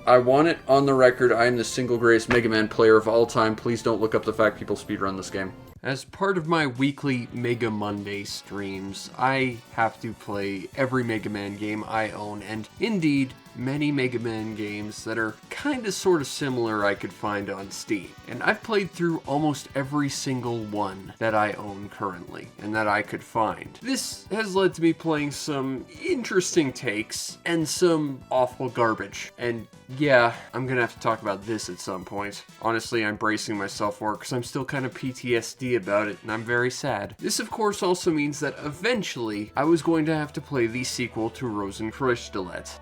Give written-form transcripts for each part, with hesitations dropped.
I want it on the record, I am the single greatest Mega Man player of all time. Please don't look up the fact people speedrun this game. As part of my weekly Mega Monday streams, I have to play every Mega Man game I own, and indeed, many Mega Man games that are kinda sorta similar I could find on Steam. And I've played through almost every single one that I own currently, and that I could find. This has led to me playing some interesting takes, and some awful garbage. And yeah, I'm gonna have to talk about this at some point. Honestly, I'm bracing myself for it, because I'm still kind of PTSD about it, and I'm very sad. This of course also means that eventually, I was going to have to play the sequel to Rosenkreuzstilette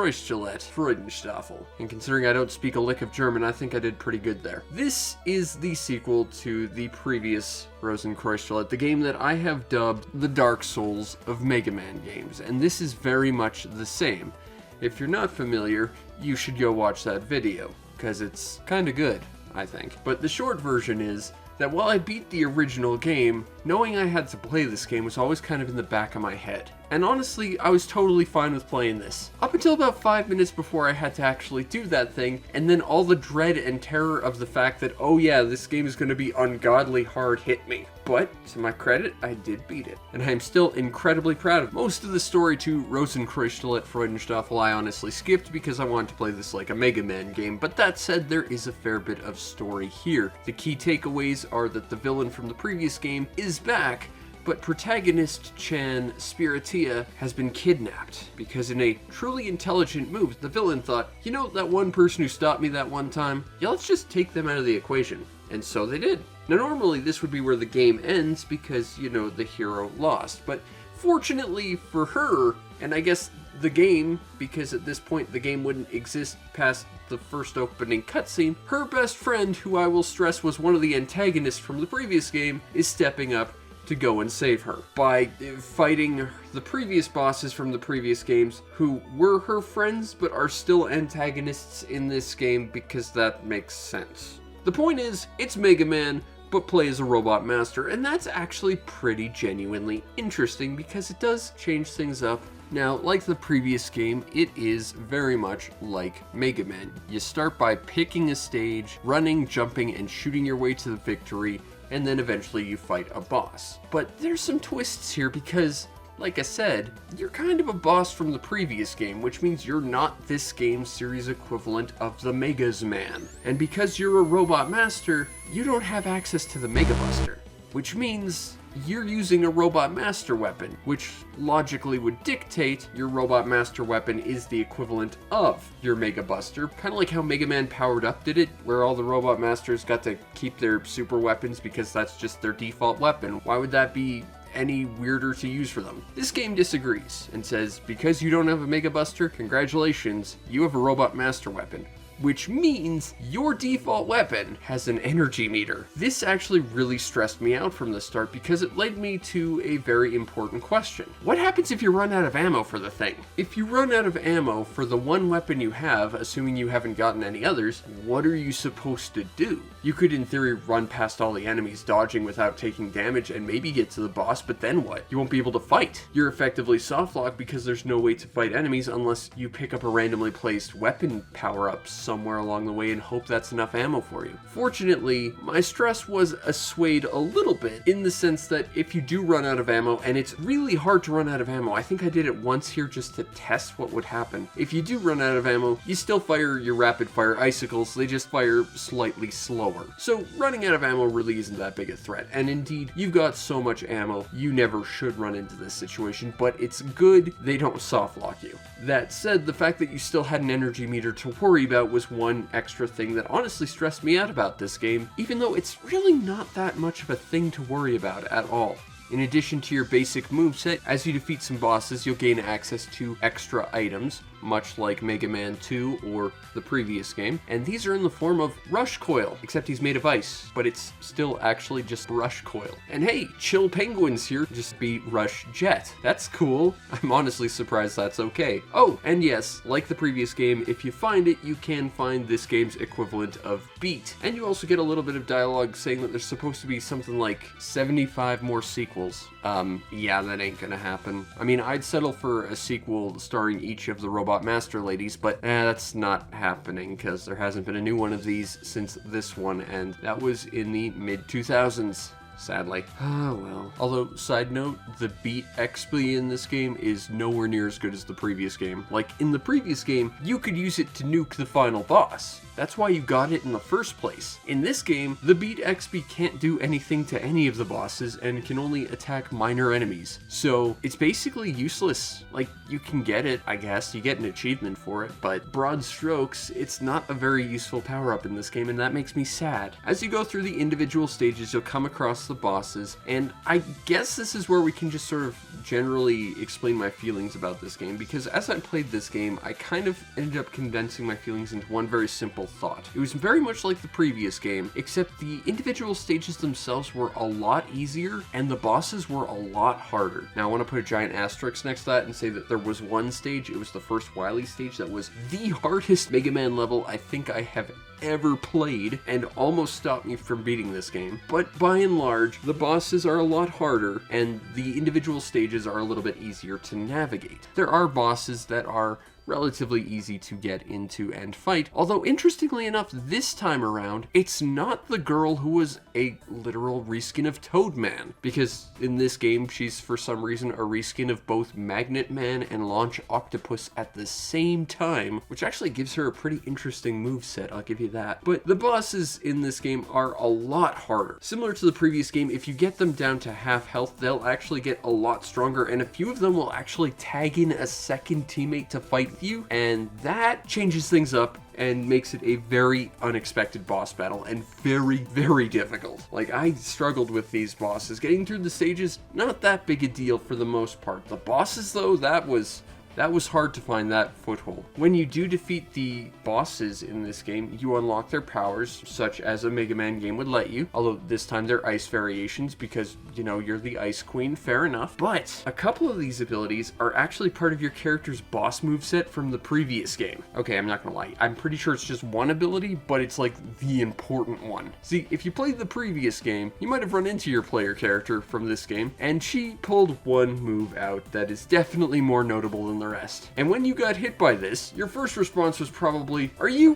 Freudenstachel. And considering I don't speak a lick of German, I think I did pretty good there. This is the sequel to the previous Rosenkreuzstilette, the game that I have dubbed the Dark Souls of Mega Man games, and this is very much the same. If you're not familiar, you should go watch that video, because it's kinda good, I think. But the short version is that while I beat the original game, knowing I had to play this game was always kind of in the back of my head. And honestly, I was totally fine with playing this. Up until about 5 minutes before I had to actually do that thing, and then all the dread and terror of the fact that, oh yeah, this game is going to be ungodly hard hit me. But, to my credit, I did beat it. And I am still incredibly proud of it. Most of the story to Rosenkreuzstilette Freudenstachel I honestly skipped because I wanted to play this like a Mega Man game, but that said, there is a fair bit of story here. The key takeaways are that the villain from the previous game is back, but protagonist Chan Spiritia has been kidnapped, because in a truly intelligent move, the villain thought, you know that one person who stopped me that one time? Yeah, let's just take them out of the equation. And so they did. Now normally this would be where the game ends because, you know, the hero lost, but fortunately for her, and I guess the game, because at this point the game wouldn't exist past the first opening cutscene, her best friend, who I will stress was one of the antagonists from the previous game, is stepping up to go and save her by fighting the previous bosses from the previous games who were her friends but are still antagonists in this game because that makes sense. The point is, it's Mega Man, but plays a robot master, and that's actually pretty genuinely interesting because it does change things up. Now, like the previous game, it is very much like Mega Man. You start by picking a stage, running, jumping, and shooting your way to the victory, and then eventually you fight a boss. But there's some twists here because, like I said, you're kind of a boss from the previous game, which means you're not this game's series equivalent of the Megas Man. And because you're a robot master, you don't have access to the Mega Buster, which means you're using a Robot Master weapon, which logically would dictate your Robot Master weapon is the equivalent of your Mega Buster. Kind of like how Mega Man Powered Up did it, where all the Robot Masters got to keep their super weapons because that's just their default weapon. Why would that be any weirder to use for them? This game disagrees and says, because you don't have a Mega Buster, congratulations, you have a Robot Master weapon. Which means your default weapon has an energy meter. This actually really stressed me out from the start because it led me to a very important question. What happens if you run out of ammo for the thing? If you run out of ammo for the one weapon you have, assuming you haven't gotten any others, what are you supposed to do? You could in theory run past all the enemies dodging without taking damage and maybe get to the boss, but then what? You won't be able to fight. You're effectively softlocked because there's no way to fight enemies unless you pick up a randomly placed weapon power-up somewhere along the way and hope that's enough ammo for you. Fortunately, my stress was assuaged a little bit in the sense that if you do run out of ammo, and it's really hard to run out of ammo, I think I did it once here just to test what would happen. If you do run out of ammo, you still fire your rapid fire icicles, they just fire slightly slower. So running out of ammo really isn't that big a threat, and indeed, you've got so much ammo, you never should run into this situation, but it's good they don't softlock you. That said, the fact that you still had an energy meter to worry about was one extra thing that honestly stressed me out about this game, even though it's really not that much of a thing to worry about at all. In addition to your basic moveset, as you defeat some bosses, you'll gain access to extra items, much like Mega Man 2 or the previous game, and these are in the form of Rush Coil, except he's made of ice, but it's still actually just Rush Coil. And hey, Chill Penguins here just beat Rush Jet. That's cool. I'm honestly surprised that's okay. Oh, and yes, like the previous game, if you find it, you can find this game's equivalent of Beat. And you also get a little bit of dialogue saying that there's supposed to be something like 75 more sequels sequels. Yeah, that ain't gonna happen. I mean, I'd settle for a sequel starring each of the Robot Master Ladies, but that's not happening because there hasn't been a new one of these since this one, and that was in the mid-2000s. Sadly. Ah, well. Although, side note, the beat XP in this game is nowhere near as good as the previous game. Like, in the previous game, you could use it to nuke the final boss. That's why you got it in the first place. In this game, the beat XP can't do anything to any of the bosses and can only attack minor enemies. So, it's basically useless. Like, you can get it, I guess, you get an achievement for it, but broad strokes, it's not a very useful power-up in this game, and that makes me sad. As you go through the individual stages, you'll come across the bosses, and I guess this is where we can just sort of generally explain my feelings about this game, because as I played this game, I kind of ended up condensing my feelings into one very simple thought. It was very much like the previous game, except the individual stages themselves were a lot easier, and the bosses were a lot harder. Now I want to put a giant asterisk next to that and say that there was one stage, it was the first Wily stage, that was the hardest Mega Man level I think I have ever played and almost stopped me from beating this game. But by and large, the bosses are a lot harder and the individual stages are a little bit easier to navigate. There are bosses that are relatively easy to get into and fight, although interestingly enough, this time around, it's not the girl who was a literal reskin of Toad Man, because in this game, she's for some reason a reskin of both Magnet Man and Launch Octopus at the same time, which actually gives her a pretty interesting moveset, I'll give you that. But the bosses in this game are a lot harder. Similar to the previous game, if you get them down to half health, they'll actually get a lot stronger, and a few of them will actually tag in a second teammate to fight you, and that changes things up and makes it a very unexpected boss battle and very, very difficult. Like, I struggled with these bosses. Getting through the stages, not that big a deal for the most part. The bosses though, that was hard to find that foothold. When you do defeat the bosses in this game, you unlock their powers, such as a Mega Man game would let you, although this time they're ice variations because, you know, you're the Ice Queen, fair enough. But a couple of these abilities are actually part of your character's boss moveset from the previous game. Okay, I'm not gonna lie, I'm pretty sure it's just one ability, but it's like the important one. See, if you played the previous game, you might have run into your player character from this game, and she pulled one move out that is definitely more notable than the rest. And when you got hit by this, your first response was probably, "Are you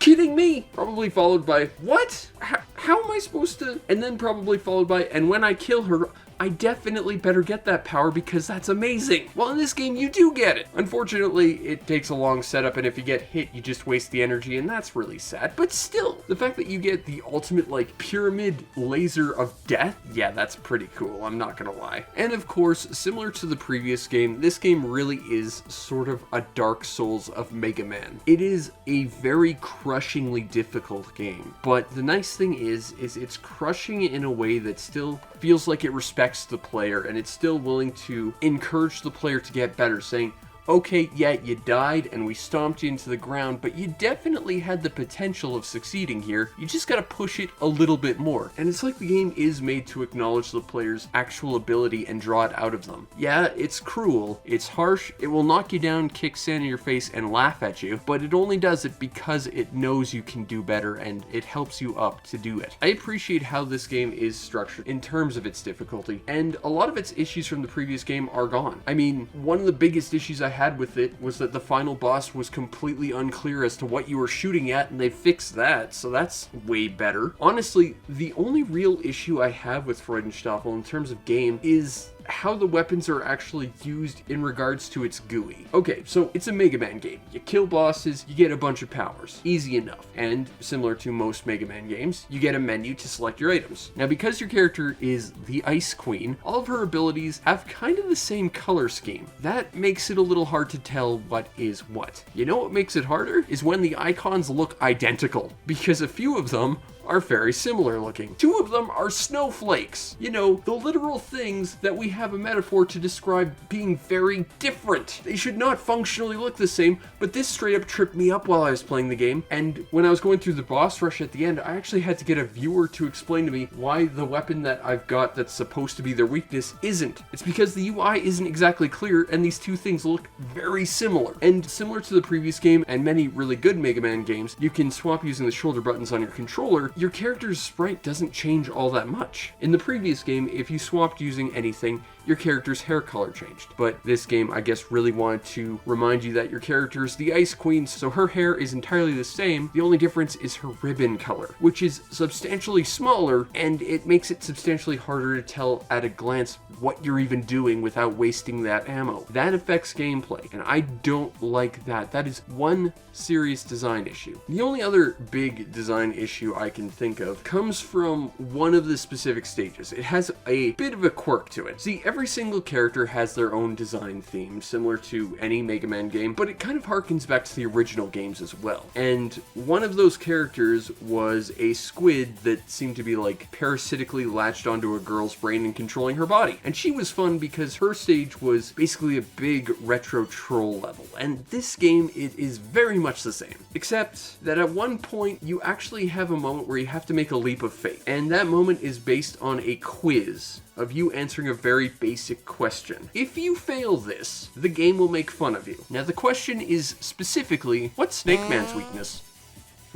kidding me?" Probably followed by, "What? How am I supposed to?" And then probably followed by, "And when I kill her, I definitely better get that power because that's amazing." Well, in this game, you do get it. Unfortunately, it takes a long setup, and if you get hit, you just waste the energy, and that's really sad. But still, the fact that you get the ultimate, like, pyramid laser of death, yeah, that's pretty cool, I'm not gonna lie. And of course, similar to the previous game, this game really is sort of a Dark Souls of Mega Man. It is a very crushingly difficult game, but the nice thing is it's crushing in a way that still feels like it respects the player, and it's still willing to encourage the player to get better, saying, "Okay, yeah, you died and we stomped you into the ground, but you definitely had the potential of succeeding here. You just gotta push it a little bit more." And it's like the game is made to acknowledge the player's actual ability and draw it out of them. Yeah, it's cruel, it's harsh, it will knock you down, kick sand in your face, and laugh at you, but it only does it because it knows you can do better and it helps you up to do it. I appreciate how this game is structured in terms of its difficulty, and a lot of its issues from the previous game are gone. I mean, one of the biggest issues I had with it was that the final boss was completely unclear as to what you were shooting at, and they fixed that, so that's way better. Honestly, the only real issue I have with Freudenstachel in terms of game is how the weapons are actually used in regards to its GUI. Okay, so it's a Mega Man game. You kill bosses, you get a bunch of powers. Easy enough. And similar to most Mega Man games, you get a menu to select your items. Now, because your character is the Ice Queen, all of her abilities have kind of the same color scheme. That makes it a little hard to tell what is what. You know what makes it harder? Is when the icons look identical, because a few of them are very similar looking. Two of them are snowflakes. You know, the literal things that we have a metaphor to describe being very different. They should not functionally look the same, but this straight up tripped me up while I was playing the game, and when I was going through the boss rush at the end, I actually had to get a viewer to explain to me why the weapon that I've got that's supposed to be their weakness isn't. It's because the UI isn't exactly clear, and these two things look very similar. And similar to the previous game and many really good Mega Man games, you can swap using the shoulder buttons on your controller. Your character's sprite doesn't change all that much. In the previous game, if you swapped using anything, your character's hair color changed. But this game, I guess, really wanted to remind you that your character's the Ice Queen, so her hair is entirely the same. The only difference is her ribbon color, which is substantially smaller, and it makes it substantially harder to tell at a glance what you're even doing without wasting that ammo. That affects gameplay, and I don't like that. That is one serious design issue. The only other big design issue I can think of comes from one of the specific stages. It has a bit of a quirk to it. See, every single character has their own design theme, similar to any Mega Man game, but it kind of harkens back to the original games as well. And one of those characters was a squid that seemed to be like parasitically latched onto a girl's brain and controlling her body. And she was fun because her stage was basically a big retro troll level. And this game, it is very much the same, except that at one point you actually have a moment where you have to make a leap of faith. And that moment is based on a quiz of you answering a very basic question. If you fail this, the game will make fun of you. Now the question is specifically, what's Snake Man's weakness?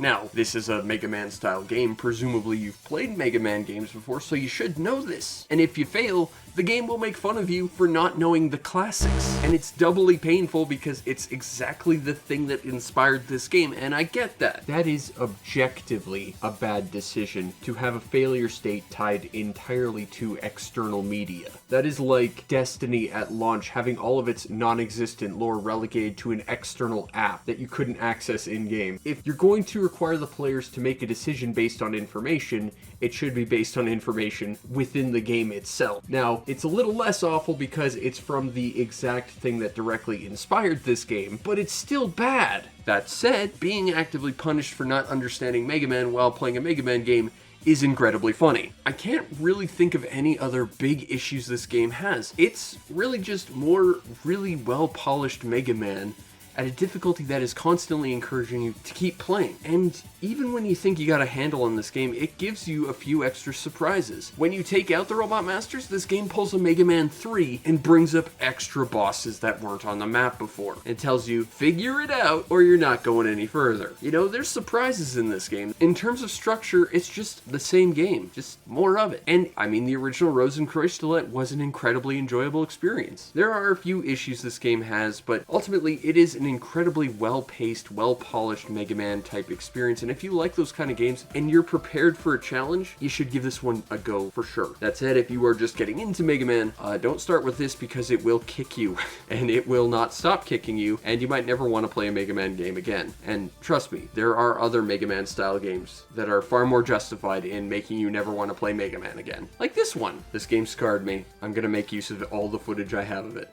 Now, this is a Mega Man style game. Presumably you've played Mega Man games before, so you should know this. And if you fail, the game will make fun of you for not knowing the classics. And it's doubly painful because it's exactly the thing that inspired this game, and I get that. That is objectively a bad decision, to have a failure state tied entirely to external media. That is like Destiny at launch having all of its non-existent lore relegated to an external app that you couldn't access in-game. If you're going to require the players to make a decision based on information, it should be based on information within the game itself. Now, it's a little less awful because it's from the exact thing that directly inspired this game, but it's still bad. That said, being actively punished for not understanding Mega Man while playing a Mega Man game is incredibly funny. I can't really think of any other big issues this game has. It's really just more really well-polished Mega Man at a difficulty that is constantly encouraging you to keep playing. And even when you think you got a handle on this game, it gives you a few extra surprises. When you take out the Robot Masters, this game pulls a Mega Man 3 and brings up extra bosses that weren't on the map before. It tells you, figure it out or you're not going any further. You know, there's surprises in this game. In terms of structure, it's just the same game, just more of it. And I mean, the original Rosenkreuzstilette was an incredibly enjoyable experience. There are a few issues this game has, but ultimately it is an incredibly well-paced, well-polished Mega Man type experience, and if you like those kind of games and you're prepared for a challenge, you should give this one a go for sure. That said, if you are just getting into Mega Man, don't start with this because it will kick you, and it will not stop kicking you, and you might never want to play a Mega Man game again. And trust me, there are other Mega Man style games that are far more justified in making you never want to play Mega Man again. Like this one. This game scarred me. I'm gonna make use of all the footage I have of it.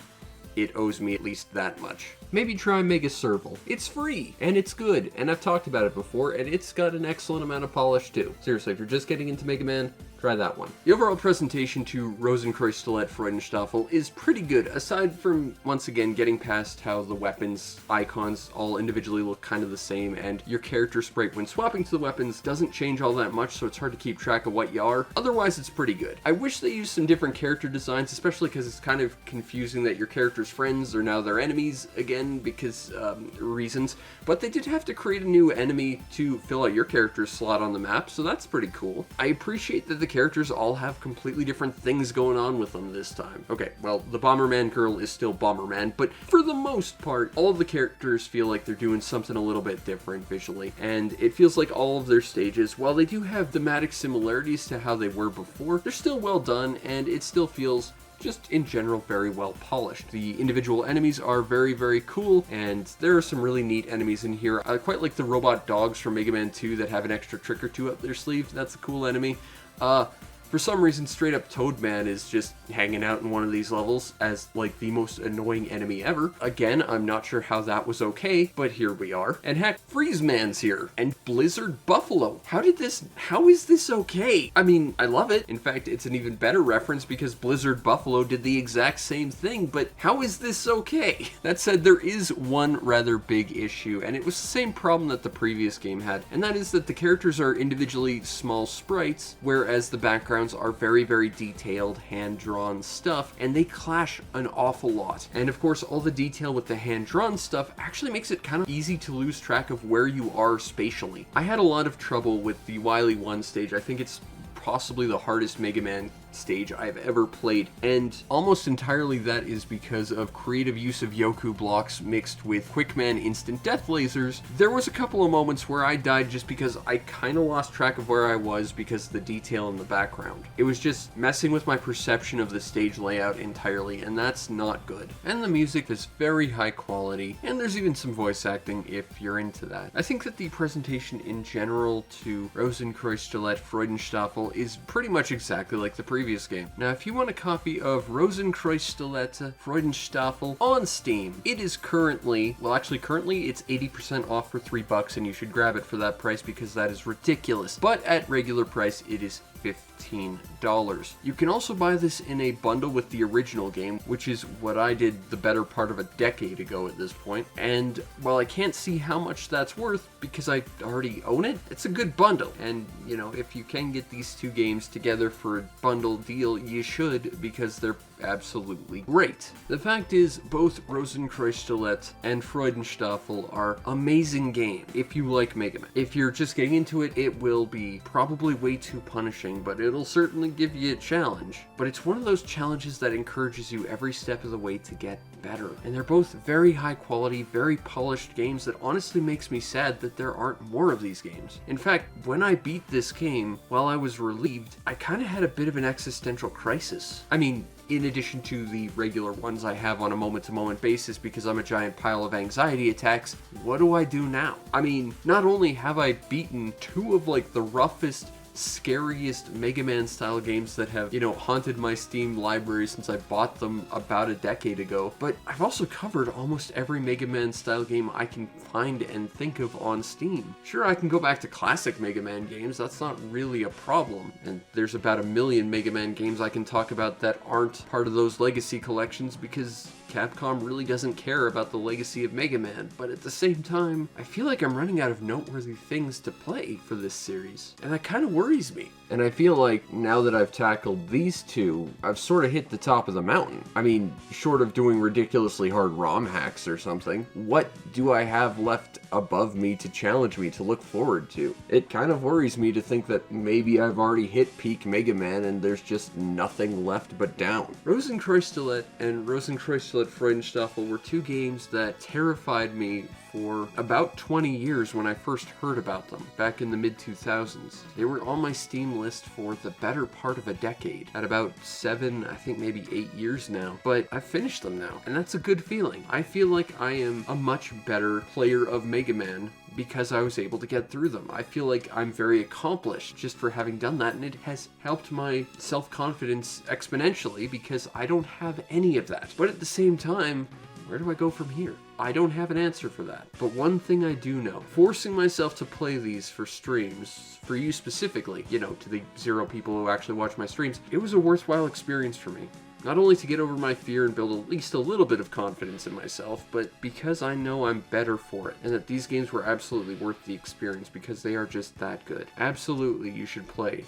It owes me at least that much. Maybe try Mega Serval. It's free, and it's good, and I've talked about it before, and it's got an excellent amount of polish too. Seriously, if you're just getting into Mega Man, try that one. The overall presentation to Rosenkreuzstilette Freudenstachel is pretty good, aside from, once again, getting past how the weapons icons all individually look kind of the same, and your character sprite when swapping to the weapons doesn't change all that much, so it's hard to keep track of what you are. Otherwise, it's pretty good. I wish they used some different character designs, especially because it's kind of confusing that your character's friends are now their enemies again because reasons, but they did have to create a new enemy to fill out your character's slot on the map, so that's pretty cool. I appreciate that the characters all have completely different things going on with them this time. Okay, well, the Bomberman girl is still Bomberman, but for the most part, all of the characters feel like they're doing something a little bit different visually, and it feels like all of their stages, while they do have thematic similarities to how they were before, they're still well done, and it still feels just in general very well polished. The individual enemies are very, very cool, and there are some really neat enemies in here. I quite like the robot dogs from Mega Man 2 that have an extra trick or two up their sleeve. That's a cool enemy. For For some reason, straight up Toadman is just hanging out in one of these levels as like the most annoying enemy ever. Again, I'm not sure how that was okay, but here we are. And heck, Freeze Man's here, and Blizzard Buffalo. How is this okay? I mean, I love it. In fact, it's an even better reference because Blizzard Buffalo did the exact same thing, but how is this okay? That said, there is one rather big issue, and it was the same problem that the previous game had, and that is that the characters are individually small sprites, whereas the backgrounds are very, very detailed, hand-drawn stuff, and they clash an awful lot. And of course, all the detail with the hand-drawn stuff actually makes it kind of easy to lose track of where you are spatially. I had a lot of trouble with the Wily 1 stage. I think it's possibly the hardest Mega Man stage I've ever played, and almost entirely that is because of creative use of Yoku blocks mixed with Quickman instant death lasers. There was a couple of moments where I died just because I kind of lost track of where I was because of the detail in the background. It was just messing with my perception of the stage layout entirely, and that's not good. And the music is very high quality, and there's even some voice acting if you're into that. I think that the presentation in general to Rosenkreuzstilette Freudenstachel is pretty much exactly like the previous game. Now, if you want a copy of Rosenkreuzstilette Freudenstachel on Steam, it is currently it's 80% off for $3, and you should grab it for that price because that is ridiculous. But at regular price, it is $15. You can also buy this in a bundle with the original game, which is what I did the better part of a decade ago at this point. And while I can't see how much that's worth because I already own it, it's a good bundle. And, you know, if you can get these two games together for a bundle deal, you should, because they're absolutely great. The fact is, both Rosenkreuzstilette and Freudenstachel are amazing games if you like Mega Man. If you're just getting into it, it will be probably way too punishing, but it'll certainly give you a challenge. But it's one of those challenges that encourages you every step of the way to get better. And they're both very high quality, very polished games that honestly makes me sad that there aren't more of these games. In fact, when I beat this game, while I was relieved, I kind of had a bit of an existential crisis. I mean, in addition to the regular ones I have on a moment-to-moment basis because I'm a giant pile of anxiety attacks, what do I do now? I mean, not only have I beaten two of like the roughest, scariest Mega Man style games that have, you know, haunted my Steam library since I bought them about a decade ago, but I've also covered almost every Mega Man style game I can find and think of on Steam. Sure, I can go back to classic Mega Man games, that's not really a problem, and there's about 1 million Mega Man games I can talk about that aren't part of those legacy collections because Capcom really doesn't care about the legacy of Mega Man, but at the same time, I feel like I'm running out of noteworthy things to play for this series, and that kind of worries me. And I feel like now that I've tackled these two, I've sort of hit the top of the mountain. I mean, short of doing ridiculously hard ROM hacks or something, what do I have left above me to challenge me to look forward to? It kind of worries me to think that maybe I've already hit peak Mega Man and there's just nothing left but down. Rosenkreuzstilette and Rosenkreuzstilette Freudenstachel were two games that terrified me for about 20 years when I first heard about them, back in the mid-2000s. They were on my Steam list for the better part of a decade, at about 7, I think maybe 8 years now, but I've finished them now, and that's a good feeling. I feel like I am a much better player of Mega Man because I was able to get through them. I feel like I'm very accomplished just for having done that, and it has helped my self-confidence exponentially because I don't have any of that. But at the same time, where do I go from here? I don't have an answer for that. But one thing I do know, forcing myself to play these for streams, for you specifically, you know, to the 0 people who actually watch my streams, it was a worthwhile experience for me. Not only to get over my fear and build at least a little bit of confidence in myself, but because I know I'm better for it, and that these games were absolutely worth the experience because they are just that good. Absolutely, you should play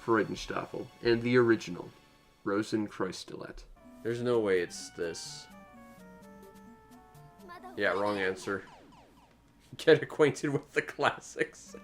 Freudenstachel and the original, Rosenkreuzstilette. There's no way it's this. Yeah, wrong answer. Get acquainted with the classics.